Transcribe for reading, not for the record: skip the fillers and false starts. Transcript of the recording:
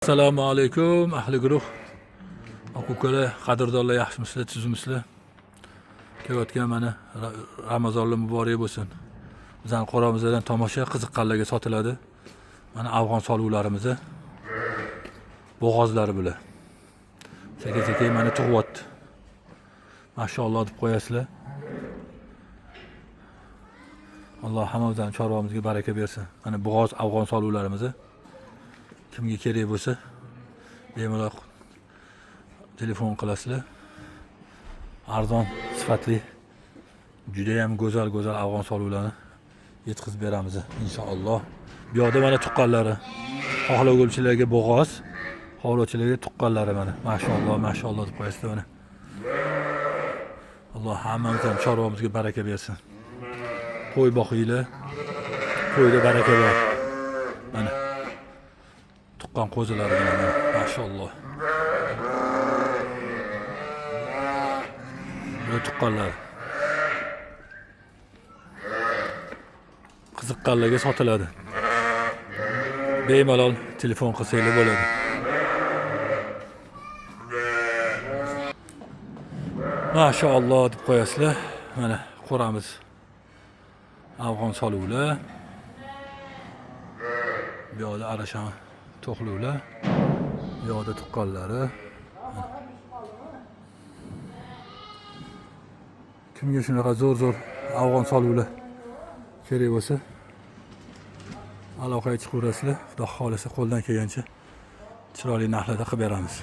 Assalomu alaykum ahli guruh. Aka-ukalar, qadrdonlar, yaxshimisizlar, tuzimmisizlar? Kelayotgan mana Ramazonlar muborak bo'lsin. Bizning qo'ramizdan tomosha qiziqqanlarga sotiladi. Mana afg'on soluvlarimiz, bo'g'ozlari bilan. Sekin-sekin mana tug'yapti. Mashalloh deb qo'yasizlar. Alloh hammamizning chorvamizga baraka bersin. Mana bo'g'oz afg'on soluvlarimiz. Kimga kerak bo'lsa, bemalol telefon qilasizlar. Arzon, sifatli, juda ham go'zal afg'on soluvlarni yetkazib beramiz inshaalloh. Bu yerda mana tuqqanlari, xohlovchilarga bo'g'oz, xohlovchilarga tuqqanlari mana. Mashalloh deb qo'yasizlar mana. Alloh hammamizning chorvamizga baraka bersin. Qo'y boqinglar, qo'yda baraka bor. Mana tuqqan qo'zilari mana, mashalloh. Bu tuqqanlar. Qiziqqanlarga sotiladi. Bemalol telefon qilsanglar bo'ladi. Mashalloh deb qo'yasizlar. Mana qo'ramiz. Afg'on soluvlar. Bu yerda arashan to'qluvlar. Bu yerda tuqqanlari. Kimga shunaqa zo'r afg'on soluvlar kerak bo'lsa, aloqaga chiqaverasizlar. Xudo xolisa qo'ldan kelgancha chiroyli narxlarda qilib beramiz.